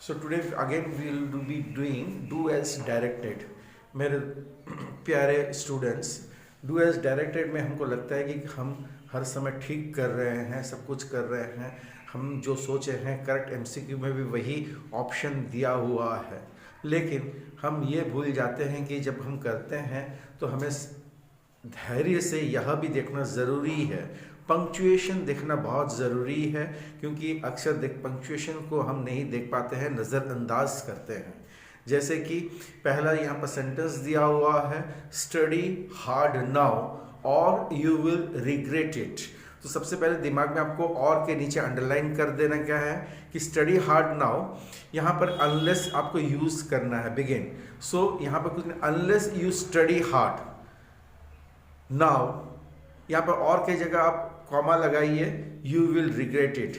So today again we will be doing do as directed. मेरे प्यारे students, do as directed में हमको लगता है कि हम हर समय ठीक कर रहे हैं, सब कुछ कर रहे हैं, हम जो सोचे हैं करेक्ट। एमसीक्यू में भी वही ऑप्शन दिया हुआ है, लेकिन हम ये भूल जाते हैं कि जब हम करते हैं तो हमें धैर्य से यह भी देखना ज़रूरी है, पंक्चुएशन देखना बहुत ज़रूरी है, क्योंकि अक्सर पंक्चुएशन को हम नहीं देख पाते हैं, नज़रअंदाज करते हैं। जैसे कि पहला यहाँ पर सेंटेंस दिया हुआ है, स्टडी हार्ड नाउ और यू विल रिग्रेट इट। तो सबसे पहले दिमाग में आपको और के नीचे अंडरलाइन कर देना क्या है कि स्टडी हार्ड नाउ, यहाँ पर अनलेस आपको यूज़ करना है, बिगिन। सो यहाँ पर कुछ नहीं, unless you study hard now, यहाँ पर और की जगह आप कॉमा लगाइए, यू विल रिग्रेट इट।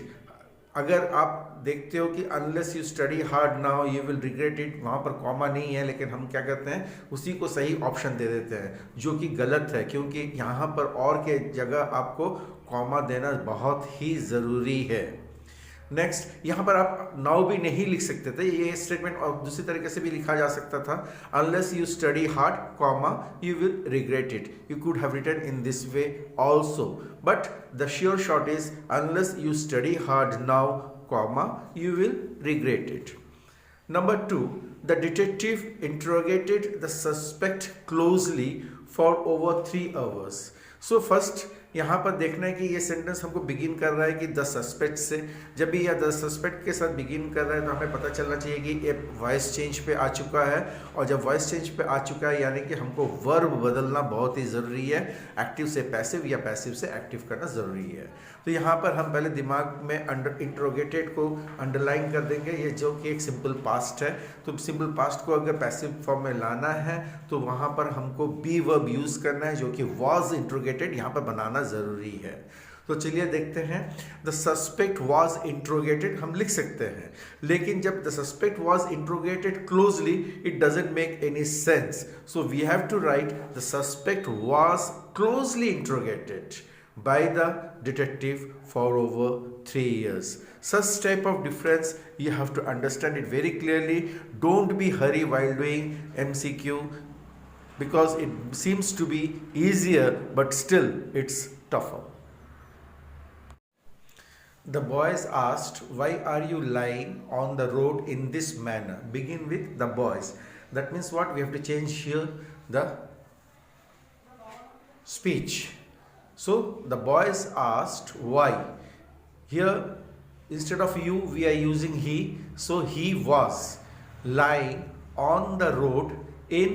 अगर आप देखते हो कि unless you study hard now you will regret it, वहाँ पर कॉमा नहीं है, लेकिन हम क्या करते हैं उसी को सही ऑप्शन दे देते हैं, जो कि गलत है, क्योंकि यहाँ पर और के जगह आपको कॉमा देना बहुत ही ज़रूरी है। नेक्स्ट, यहाँ पर आप नाउ भी नहीं लिख सकते थे, ये स्टेटमेंट और दूसरी तरीके से भी लिखा जा सकता था, unless you study hard comma you will regret it. You could have written in this way also, but the sure short is unless you study hard now comma you will regret it. Number 2, the detective interrogated the suspect closely for over 3 hours. So first यहाँ पर देखना है कि ये sentence हमको begin कर रहा है कि द सस्पेक्ट से। जब भी यह द सस्पेक्ट के साथ बिगिन कर रहा है तो हमें पता चलना चाहिए कि एक वॉइस चेंज पे आ चुका है, और जब वॉइस चेंज पे आ चुका है यानी कि हमको वर्ब बदलना बहुत ही ज़रूरी है, एक्टिव से पैसिव या पैसिव से एक्टिव करना ज़रूरी है। तो यहाँ पर हम पहले दिमाग में इंट्रोगेटेड को अंडरलाइन कर देंगे, ये जो कि एक सिंपल पास्ट है। तो सिंपल पास्ट को अगर पैसिव फॉर्म में लाना है तो वहाँ पर हमको बी वर्ब यूज़ करना है, जो कि वॉज इंट्रोगेटेड यहाँ पर बनाना ज़रूरी है। तो चलिए देखते हैं, द सस्पेक्ट वॉज इंट्रोगेटेड हम लिख सकते हैं, लेकिन जब the suspect was interrogated closely it doesn't make any sense. So we have to write the suspect was closely interrogated by the detective for over 3 years. Such type of difference you have to understand it very clearly. Don't be hurry while doing MCQ, because it seems to be easier but still it's tougher. The boys asked, why are you lying on the road in this manner? Begin with the boys. That means what? We have to change here the speech. So the boys asked why. Here instead of you we are using he, so he was lying on the road in,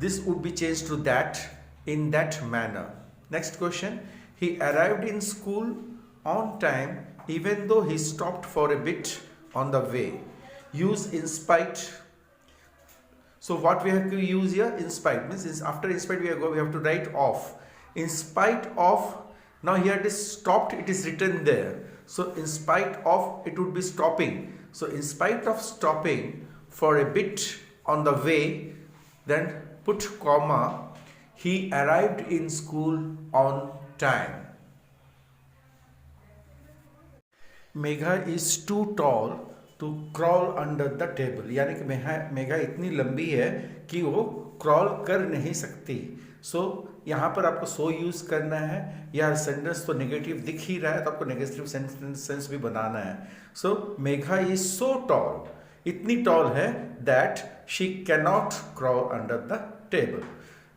this would be changed to that, in that manner. Next question, he arrived in school on time even though he stopped for a bit on the way. Use in spite. So what we have to use here, in spite means after in spite we have to write off. In spite of, now here it is stopped, it is written there, so in spite of it would be stopping. So in spite of stopping for a bit on the way, then put comma, he arrived in school on time. Megha is too tall to crawl under the table, यानी कि मेघा इतनी लंबी है कि वो crawl कर नहीं सकती। सो यहाँ पर आपको सो यूज़ करना है, या सेंटेंस तो नेगेटिव दिख ही रहा है तो आपको नेगेटिव सेंस भी बनाना है। सो मेघा इज सो टॉल, इतनी टॉल है that she cannot crawl under the table.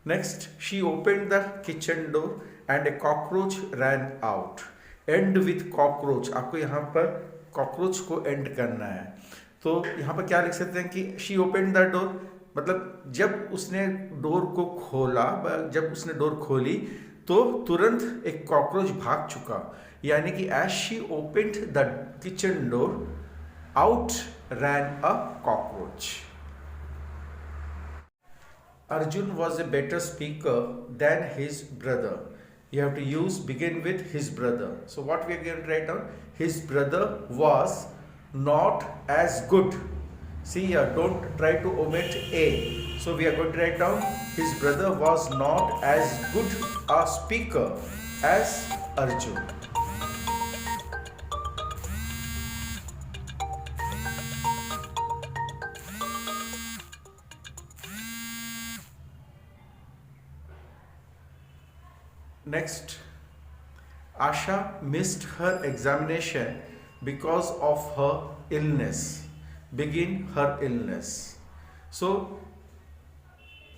Next, she open the kitchen door and A cockroach ran out. And with cockroach, आपको यहाँ पर कॉकरोच को एंड करना है। तो यहाँ पर क्या लिख सकते हैं कि शी ओपन द डोर, मतलब जब उसने डोर को खोला, जब उसने डोर खोली तो तुरंत एक कॉकरोच भाग चुका, यानी कि as she opened the kitchen door out ran a cockroach. Arjun was a better speaker than his brother. You have to use begin with his brother. So what we are going to write down? His brother was not as good. See here, don't try to omit a. So we are going to write down his brother was not as good a speaker as Arjun. Next, Asha missed her examination because of her illness. Begin her illness. So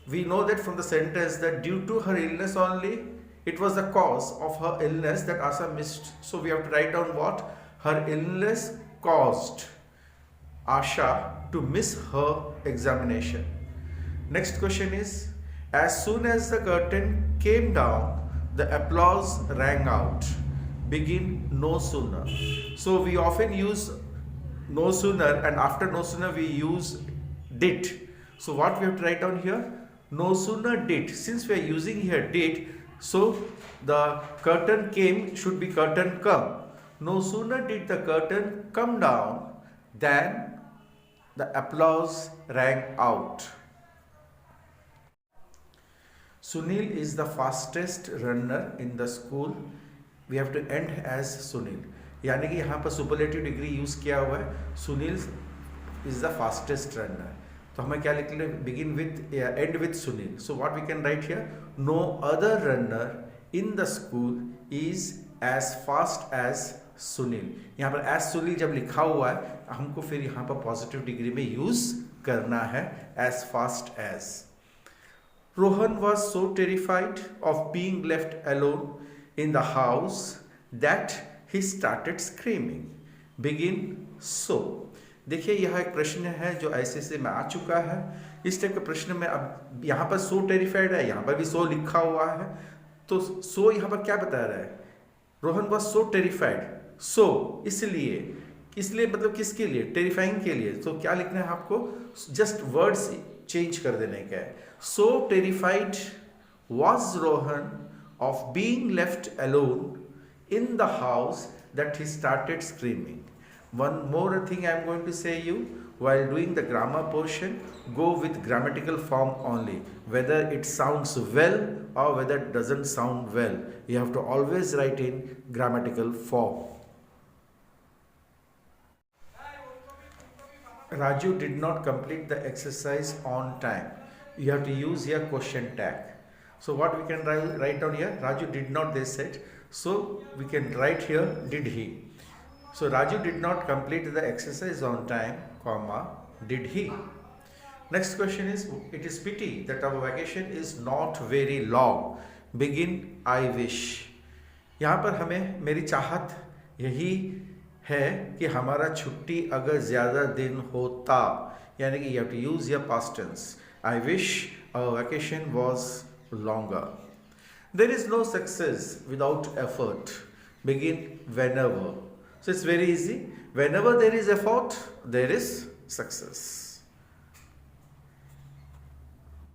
we know that from the sentence that due to her illness only, it was the cause of her illness that Asha missed. So we have to write down what? Her illness caused Asha to miss her examination. Next question is, as soon as the curtain came down, the applause rang out. Begin no sooner. So we often use no sooner, and after no sooner we use did. So what we have to write down here? No sooner did. Since we are using here did, so the curtain came should be curtain come. No sooner did the curtain come down than the applause rang out. Sunil is the fastest runner in the school. We have to end as Sunil. यानी कि यहाँ पर superlative degree use किया हुआ है. Sunil is the fastest runner. तो हमें क्या लिख लें? Begin with end with Sunil. So what we can write here? No other runner in the school is as fast as Sunil. यहाँ पर एज सुनील जब लिखा हुआ है, हमको फिर यहाँ पर पॉजिटिव डिग्री में यूज करना है as fast as. Rohan was so terrified of being left alone in the house that he started screaming. Begin so. देखिए यह एक प्रश्न है जो ऐसे में आ चुका है. इस टाइप के प्रश्न में अब यहाँ पर so terrified है, यहाँ पर भी so लिखा हुआ है. तो so यहाँ पर क्या बता रहा है? Rohan was so terrified. So इसलिए मतलब किसके लिए? टेरिफाइंग के लिए. तो क्या लिखना है आपको? जस्ट वर्ड्स चेंज कर देने का है. So terrified was Rohan of being left alone in the house that he started screaming. One more thing I am going to say you, while doing the grammar portion, go with grammatical form only. Whether it sounds well or whether it doesn't sound well, you have to always write in grammatical form. Raju did not complete the exercise on time. You have to use here question tag. So what we can write down here? Raju did not, they said. So we can write here did he. So Raju did not complete the exercise on time, comma, did he? Next question is, it is pity that our vacation is not very long. Begin I wish. यहाँ पर हमें मेरी चाहत यही है कि हमारा छुट्टी अगर ज़्यादा दिन होता, यानी कि you have to use your past tense. I wish our vacation was longer. There is no success without effort. Begin whenever. So it's very easy. Whenever there is effort, there is success.